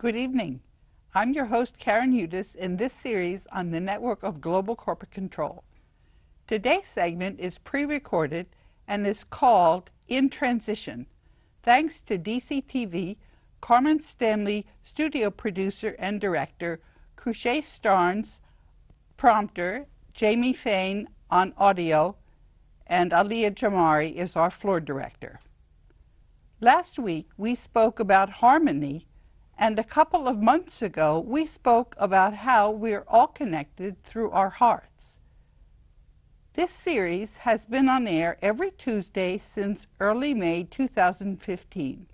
Good evening. I'm your host, Karen Udis, in this series on the network of global corporate control. Today's segment is pre-recorded and is called In Transition, thanks to DCTV, Carmen Stanley, studio producer and director, Cruchet Starnes, prompter, Jamie Fain on audio, and Aliyah Jamari is our floor director. Last week, we spoke about harmony, and a couple of months ago, we spoke about how we're all connected through our hearts. This series has been on air every Tuesday since early May 2015.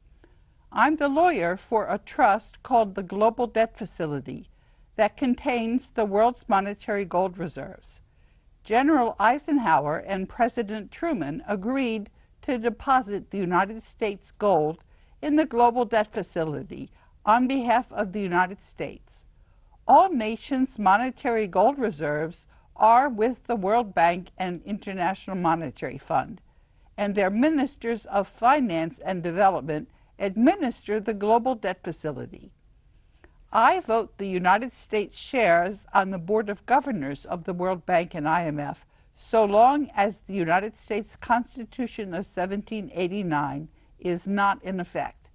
I'm the lawyer for a trust called the Global Debt Facility that contains the world's monetary gold reserves. General Eisenhower and President Truman agreed to deposit the United States gold in the Global Debt Facility on behalf of the United States. All nations' monetary gold reserves are with the World Bank and International Monetary Fund, and their ministers of finance and development administer the Global Debt Facility. I vote the United States shares on the Board of Governors of the World Bank and IMF so long as the United States Constitution of 1789 is not in effect.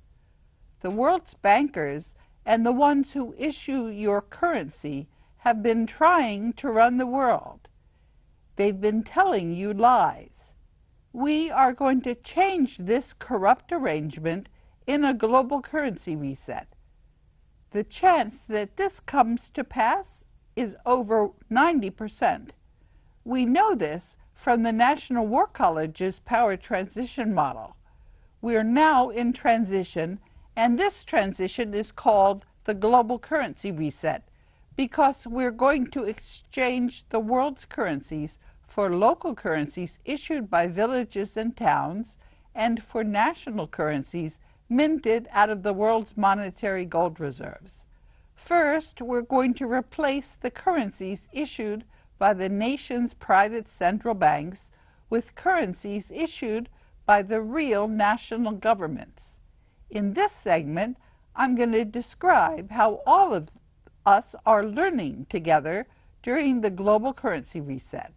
The world's bankers and the ones who issue your currency have been trying to run the world. They've been telling you lies. We are going to change this corrupt arrangement in a global currency reset. The chance that this comes to pass is over 90%. We know this from the National War College's power transition model. We are now in transition, and this transition is called the global currency reset because we're going to exchange the world's currencies for local currencies issued by villages and towns and for national currencies minted out of the world's monetary gold reserves. First, we're going to replace the currencies issued by the nation's private central banks with currencies issued by the real national governments. In this segment, I'm going to describe how all of us are learning together during the global currency reset.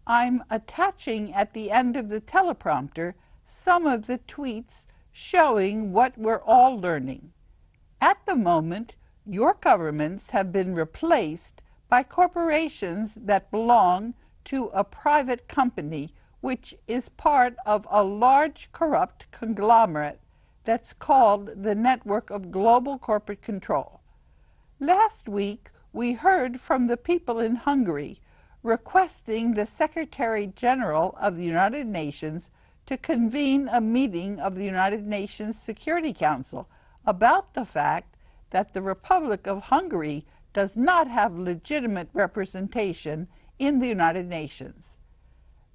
I'm attaching at the end of the teleprompter some of the tweets showing what we're all learning. At the moment, your governments have been replaced by corporations that belong to a private company which is part of a large corrupt conglomerate that's called the network of global corporate control. Last week, we heard from the people in Hungary requesting the Secretary General of the United Nations to convene a meeting of the United Nations Security Council about the fact that the Republic of Hungary does not have legitimate representation in the United Nations.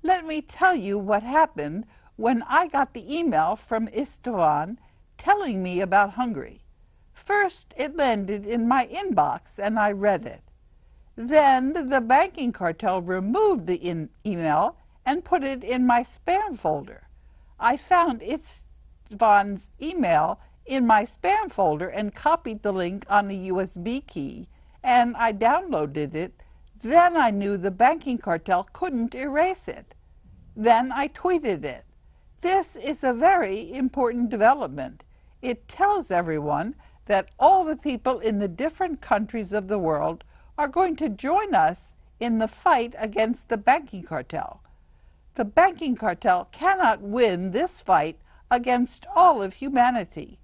Let me tell you what happened when I got the email from Istvan telling me about Hungary. First, it landed in my inbox and I read it. Then the Banking Cartel removed the email and put it in my spam folder. I found Istvan's email in my spam folder and copied the link on a USB key, and I downloaded it. Then I knew the Banking Cartel couldn't erase it. Then I tweeted it. This is a very important development. It tells everyone that all the people in the different countries of the world are going to join us in the fight against the Banking Cartel. The Banking Cartel cannot win this fight against all of humanity.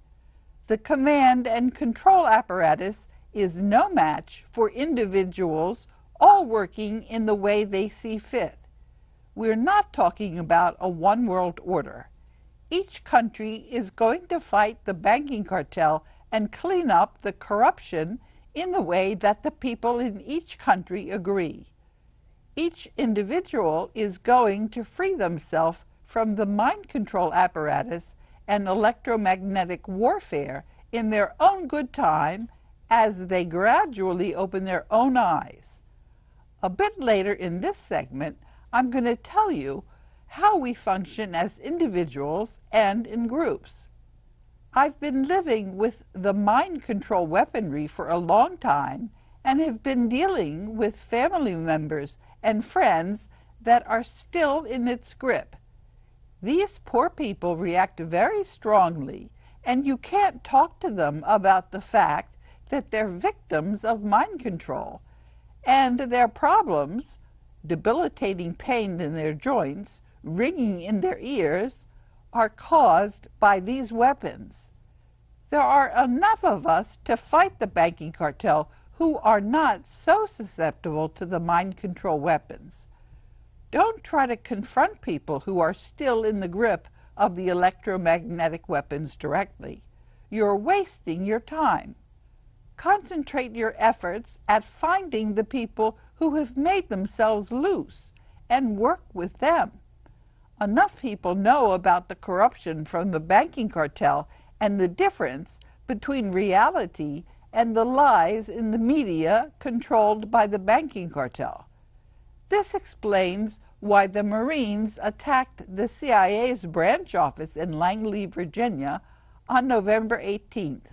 The command and control apparatus is no match for individuals all working in the way they see fit. We're not talking about a one-world order. Each country is going to fight the Banking Cartel and clean up the corruption in the way that the people in each country agree. Each individual is going to free themselves from the mind control apparatus and electromagnetic warfare in their own good time as they gradually open their own eyes. A bit later in this segment, I'm going to tell you how we function as individuals and in groups. I've been living with the mind control weaponry for a long time and have been dealing with family members and friends that are still in its grip. These poor people react very strongly, and you can't talk to them about the fact that they're victims of mind control, and their problems, debilitating pain in their joints, ringing in their ears, are caused by these weapons. There are enough of us to fight the banking cartel who are not so susceptible to the mind control weapons. Don't try to confront people who are still in the grip of the electromagnetic weapons directly. You're wasting your time. Concentrate your efforts at finding the people who have made themselves loose and work with them. Enough people know about the corruption from the banking cartel and the difference between reality and the lies in the media controlled by the banking cartel. This explains why the Marines attacked the CIA's branch office in Langley, Virginia on November 18th.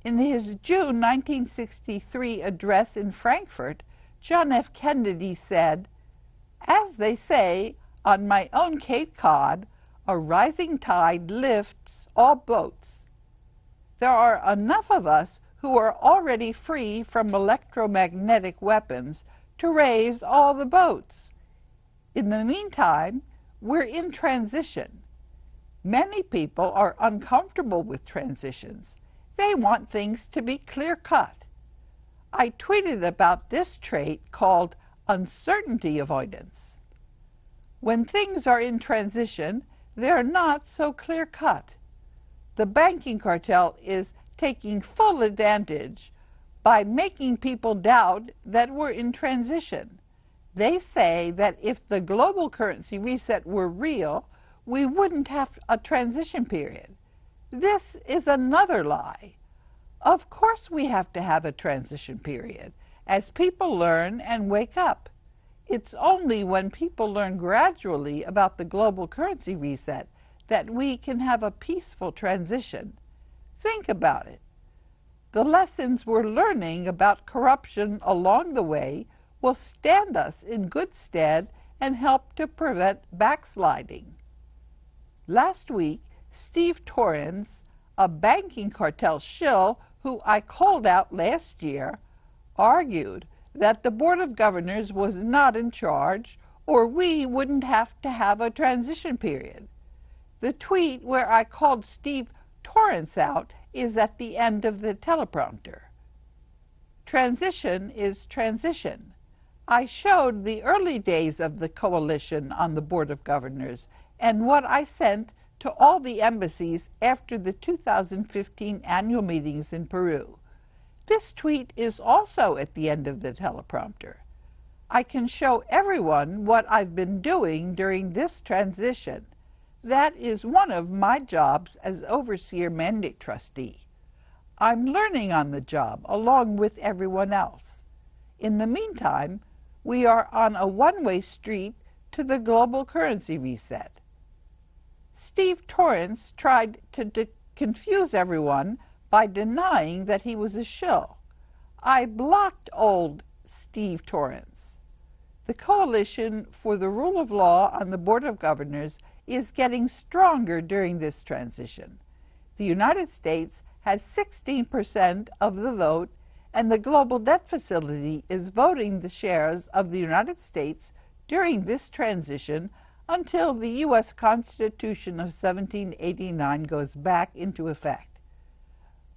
In his June 1963 address in Frankfurt, John F. Kennedy said, "As they say on my own Cape Cod, a rising tide lifts all boats." There are enough of us who are already free from electromagnetic weapons to raise all the boats. In the meantime, we're in transition. Many people are uncomfortable with transitions. They want things to be clear-cut. I tweeted about this trait called uncertainty avoidance. When things are in transition, they're not so clear-cut. The banking cartel is taking full advantage by making people doubt that we're in transition. They say that if the global currency reset were real, we wouldn't have a transition period. This is another lie. Of course we have to have a transition period as people learn and wake up. It's only when people learn gradually about the global currency reset that we can have a peaceful transition. Think about it. The lessons we're learning about corruption along the way will stand us in good stead and help to prevent backsliding. Last week, Steve Torrens, a banking cartel shill who I called out last year, argued that the Board of Governors was not in charge or we wouldn't have to have a transition period. The tweet where I called Steve Torrens out is at the end of the teleprompter. Transition is transition. I showed the early days of the coalition on the Board of Governors and what I sent to all the embassies after the 2015 annual meetings in Peru. This tweet is also at the end of the teleprompter. I can show everyone what I've been doing during this transition. That is one of my jobs as Overseer Mandate Trustee. I'm learning on the job along with everyone else. In the meantime, we are on a one-way street to the global currency reset. Steve Torrens tried to confuse everyone by denying that he was a shill. I blocked old Steve Torrens. The coalition for the rule of law on the Board of Governors is getting stronger during this transition. The United States has 16% of the vote, and the Global Debt Facility is voting the shares of the United States during this transition until the U.S. Constitution of 1789 goes back into effect.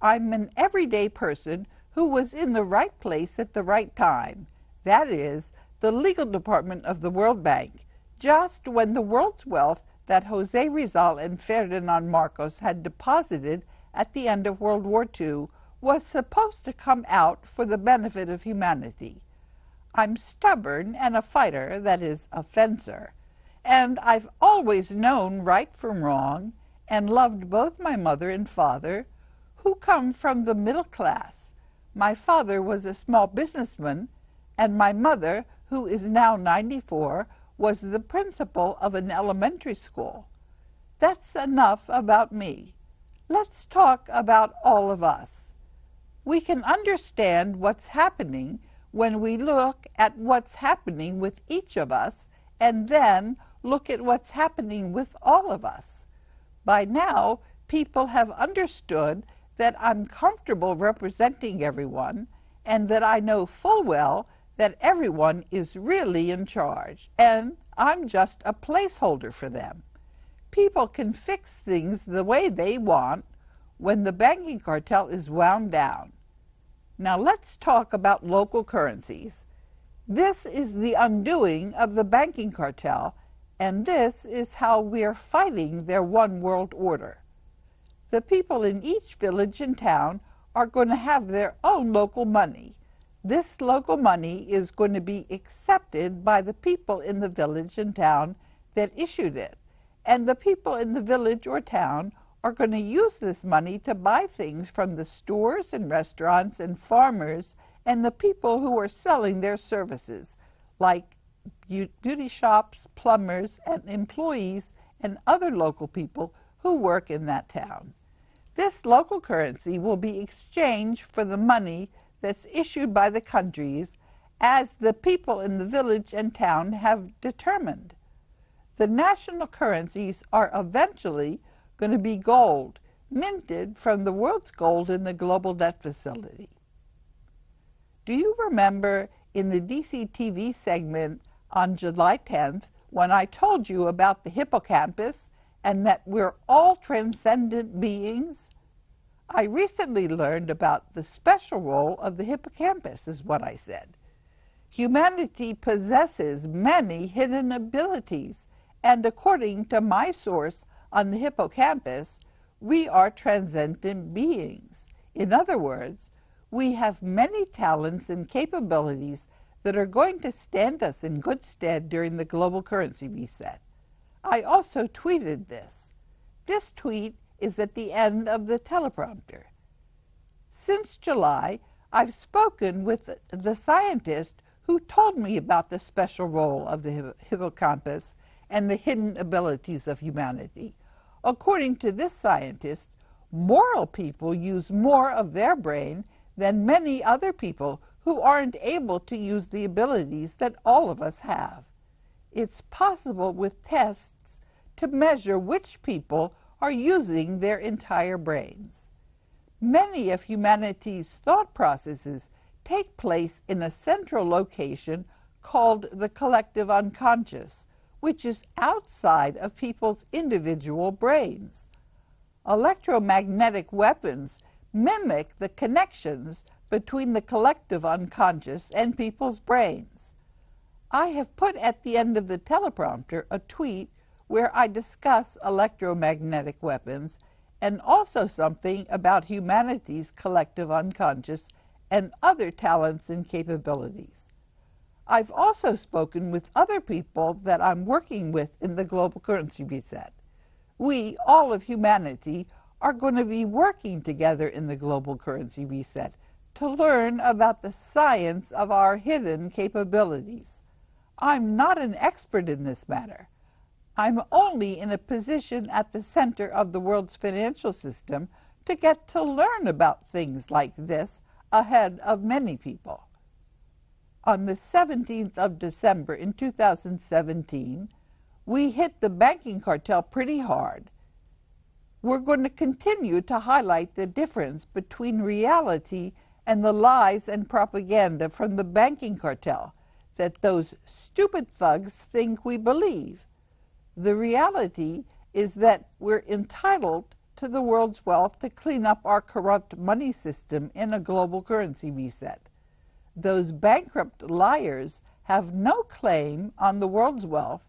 I'm an everyday person who was in the right place at the right time, that is, the legal department of the World Bank, just when the world's wealth that Jose Rizal and Ferdinand Marcos had deposited at the end of World War II was supposed to come out for the benefit of humanity. I'm stubborn and a fighter, that is, a fencer, and I've always known right from wrong and loved both my mother and father, who come from the middle class. My father was a small businessman, and my mother, who is now 94, was the principal of an elementary school. That's enough about me. Let's talk about all of us. We can understand what's happening when we look at what's happening with each of us and then look at what's happening with all of us. By now, people have understood that I'm comfortable representing everyone and that I know full well that everyone is really in charge and I'm just a placeholder for them. People can fix things the way they want when the banking cartel is wound down. Now let's talk about local currencies. This is the undoing of the banking cartel, and this is how we are fighting their one world order. The people in each village and town are going to have their own local money. This local money is going to be accepted by the people in the village and town that issued it. And the people in the village or town are going to use this money to buy things from the stores and restaurants and farmers and the people who are selling their services, like beauty shops, plumbers, and employees and other local people who work in that town. This local currency will be exchanged for the money that's issued by the countries as the people in the village and town have determined. The national currencies are eventually going to be gold, minted from the world's gold in the global debt facility. Do you remember in the DC TV segment on July 10th when I told you about the hippocampus and that we're all transcendent beings? I recently learned about the special role of the hippocampus, is what I said. Humanity possesses many hidden abilities, and according to my source on the hippocampus, we are transcendent beings. In other words, we have many talents and capabilities that are going to stand us in good stead during the global currency reset. I also tweeted this. This tweet is at the end of the teleprompter. Since July, I've spoken with the scientist who told me about the special role of the hippocampus and the hidden abilities of humanity. According to this scientist, moral people use more of their brain than many other people who aren't able to use the abilities that all of us have. It's possible with tests to measure which people are using their entire brains. Many of humanity's thought processes take place in a central location called the collective unconscious, which is outside of people's individual brains. Electromagnetic weapons mimic the connections between the collective unconscious and people's brains. I have put at the end of the teleprompter a tweet where I discuss electromagnetic weapons and also something about humanity's collective unconscious and other talents and capabilities. I've also spoken with other people that I'm working with in the global currency reset. We, all of humanity, are going to be working together in the global currency reset to learn about the science of our hidden capabilities. I'm not an expert in this matter. I'm only in a position at the center of the world's financial system to get to learn about things like this ahead of many people. On the 17th of December in 2017, we hit the banking cartel pretty hard. We're going to continue to highlight the difference between reality and the lies and propaganda from the banking cartel that those stupid thugs think we believe. The reality is that we're entitled to the world's wealth to clean up our corrupt money system in a global currency reset. Those bankrupt liars have no claim on the world's wealth,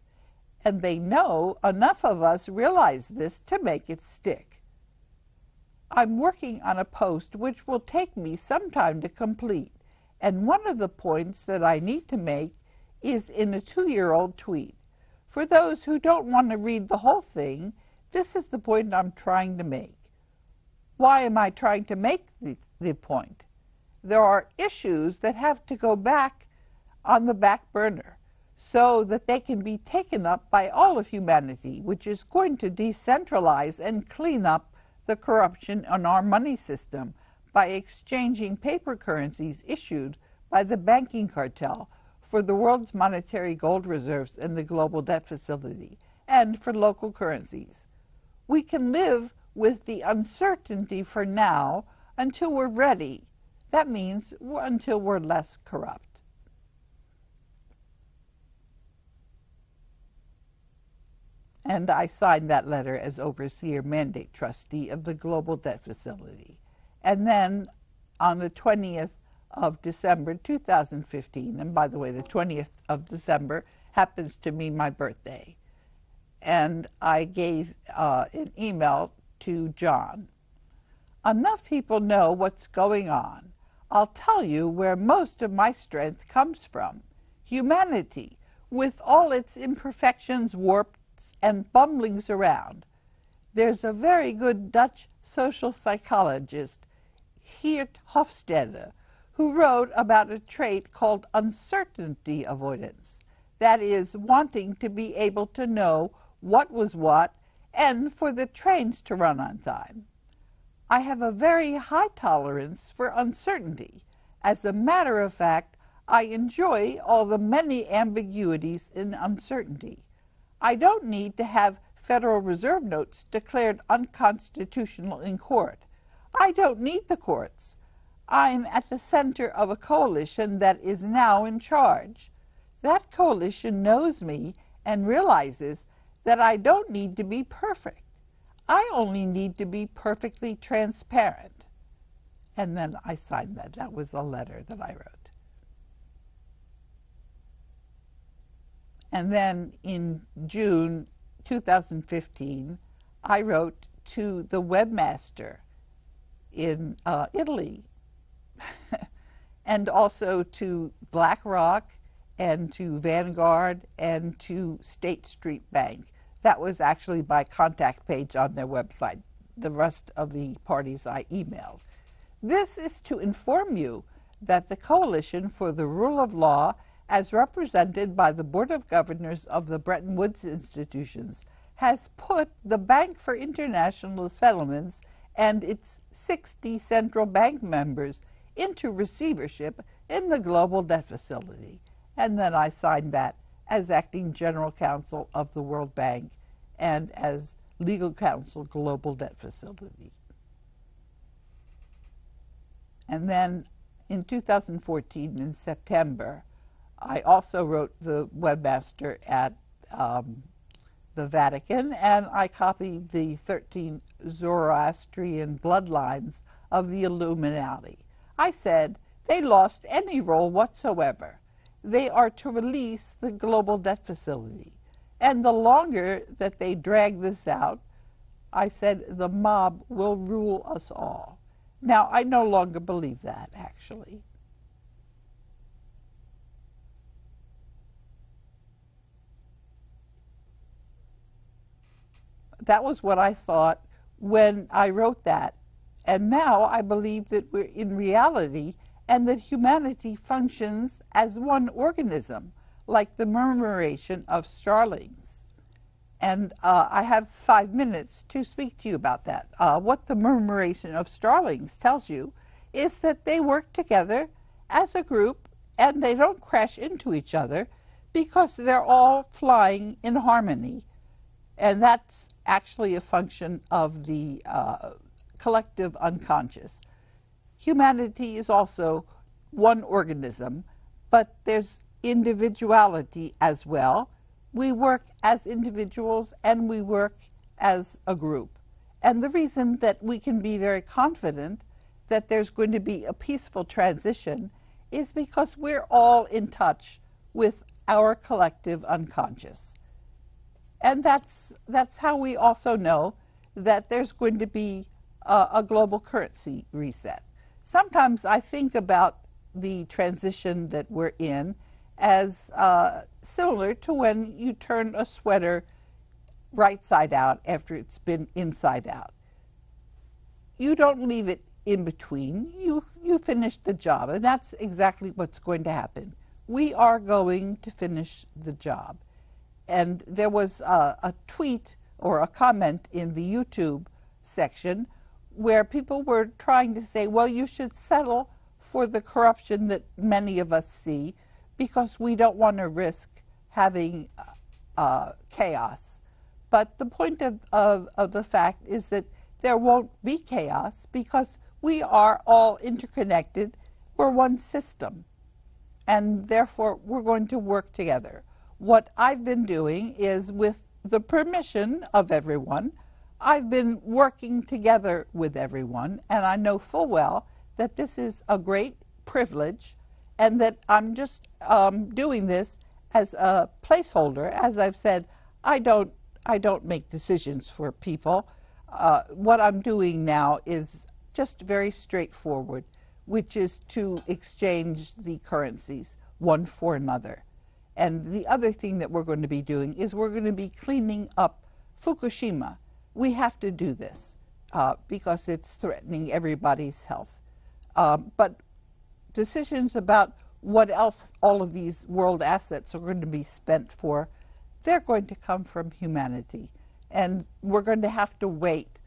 and they know enough of us realize this to make it stick. I'm working on a post which will take me some time to complete, and one of the points that I need to make is in a 2-year-old tweet. For those who don't want to read the whole thing, this is the point I'm trying to make. Why am I trying to make the point? There are issues that have to go back on the back burner so that they can be taken up by all of humanity, which is going to decentralize and clean up the corruption in our money system by exchanging paper currencies issued by the Banking Cartel for the world's monetary gold reserves in the global debt facility and for local currencies. We can live with the uncertainty for now until we're ready. That means until we're less corrupt. And I signed that letter as Overseer Mandate Trustee of the Global Debt Facility. And then on the 20th of December 2015, and by the way, the 20th of December happens to be my birthday, and I gave an email to John. Enough people know what's going on. I'll tell you where most of my strength comes from. Humanity, with all its imperfections, warped and bumblings around. There's a very good Dutch social psychologist, Geert Hofstede, who wrote about a trait called uncertainty avoidance. That is, wanting to be able to know what was what and for the trains to run on time. I have a very high tolerance for uncertainty. As a matter of fact, I enjoy all the many ambiguities in uncertainty. I don't need to have Federal Reserve notes declared unconstitutional in court. I don't need the courts. I'm at the center of a coalition that is now in charge. That coalition knows me and realizes that I don't need to be perfect. I only need to be perfectly transparent. And then I signed that. That was a letter that I wrote. And then in June 2015, I wrote to the webmaster in Italy and also to BlackRock and to Vanguard and to State Street Bank. That was actually my contact page on their website. The rest of the parties I emailed. This is to inform you that the Coalition for the Rule of Law, as represented by the Board of Governors of the Bretton Woods institutions, has put the Bank for International Settlements and its 60 central bank members into receivership in the Global Debt Facility. And then I signed that as Acting General Counsel of the World Bank and as Legal Counsel Global Debt Facility. And then in 2014, in September, I also wrote the webmaster at the Vatican, and I copied the 13 Zoroastrian bloodlines of the Illuminati. I said, they lost any role whatsoever. They are to release the Global Debt Facility. And the longer that they drag this out, I said, the mob will rule us all. Now, I no longer believe that, actually. That was what I thought when I wrote that. And now I believe that we're in reality and that humanity functions as one organism, like the murmuration of starlings. And I have 5 minutes to speak to you about that. What the murmuration of starlings tells you is that they work together as a group and they don't crash into each other because they're all flying in harmony. And that's actually a function of the collective unconscious. Humanity is also one organism, but there's individuality as well. We work as individuals and we work as a group. And the reason that we can be very confident that there's going to be a peaceful transition is because we're all in touch with our collective unconscious. And that's how we also know that there's going to be a global currency reset. Sometimes I think about the transition that we're in as similar to when you turn a sweater right side out after it's been inside out. You don't leave it in between. You finish the job, and that's exactly what's going to happen. We are going to finish the job. And there was a tweet or a comment in the YouTube section where people were trying to say, well, you should settle for the corruption that many of us see because we don't want to risk having chaos. But the point of the fact is that there won't be chaos because we are all interconnected. We're one system, and therefore we're going to work together. What I've been doing is, with the permission of everyone, I've been working together with everyone, and I know full well that this is a great privilege and that I'm just doing this as a placeholder. As I've said, I don't make decisions for people. What I'm doing now is just very straightforward, which is to exchange the currencies one for another. And the other thing that we're going to be doing is we're going to be cleaning up Fukushima. We have to do this because it's threatening everybody's health. But decisions about what else all of these world assets are going to be spent for, they're going to come from humanity. And we're going to have to wait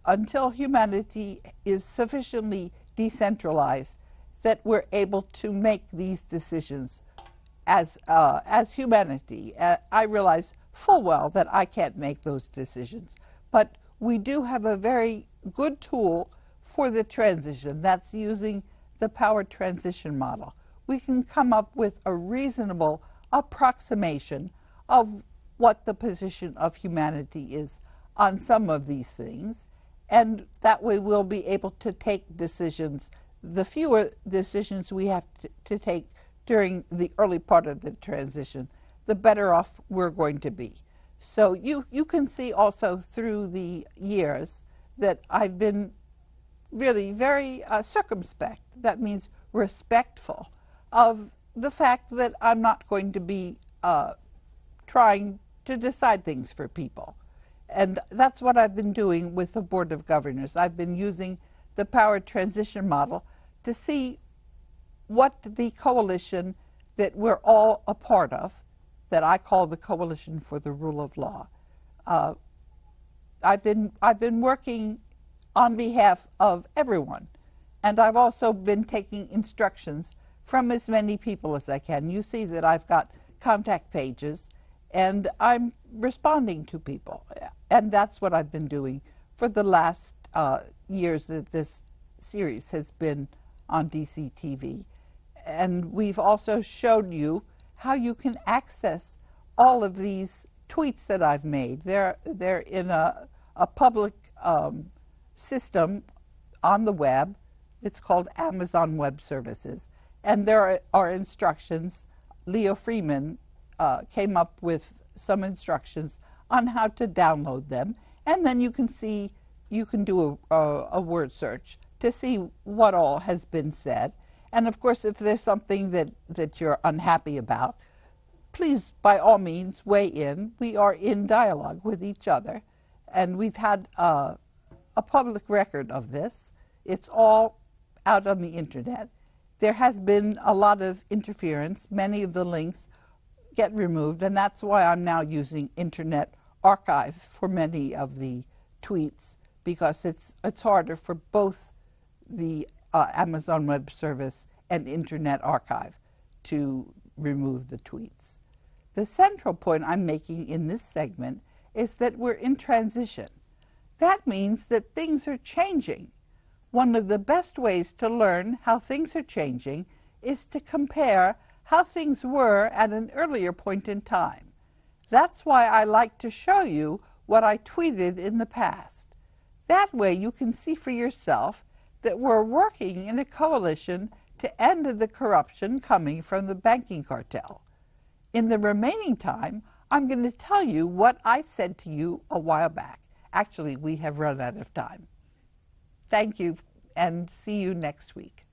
until humanity is sufficiently decentralized that we're able to make these decisions as humanity. I realize full well that I can't make those decisions, but we do have a very good tool for the transition. That's using the power transition model. We can come up with a reasonable approximation of what the position of humanity is on some of these things, and that way we'll be able to take decisions. The fewer decisions we have to take during the early part of the transition, the better off we're going to be. So you can see also through the years that I've been really very circumspect. That means respectful of the fact that I'm not going to be trying to decide things for people. And that's what I've been doing with the Board of Governors. I've been using the power transition model to see what the coalition that we're all a part of, that I call the Coalition for the Rule of Law. I've been working on behalf of everyone, and I've also been taking instructions from as many people as I can. You see that I've got contact pages, and I'm responding to people, and that's what I've been doing for the last years that this series has been on DCTV. And we've also shown you how you can access all of these tweets that I've made. They're in a public system on the web. It's called Amazon Web Services. And there are instructions. Leo Freeman came up with some instructions on how to download them. And then you can see, you can do a word search to see what all has been said. And of course, if there's something that you're unhappy about, please, by all means, weigh in. We are in dialogue with each other, and we've had a public record of this. It's all out on the internet. There has been a lot of interference. Many of the links get removed, and that's why I'm now using Internet Archive for many of the tweets, because it's harder for both the Amazon Web Service and Internet Archive to remove the tweets. The central point I'm making in this segment is that we're in transition. That means that things are changing. One of the best ways to learn how things are changing is to compare how things were at an earlier point in time. That's why I like to show you what I tweeted in the past. That way you can see for yourself that we're working in a coalition to end the corruption coming from the banking cartel. In the remaining time, I'm going to tell you what I said to you a while back. Actually, we have run out of time. Thank you, and see you next week.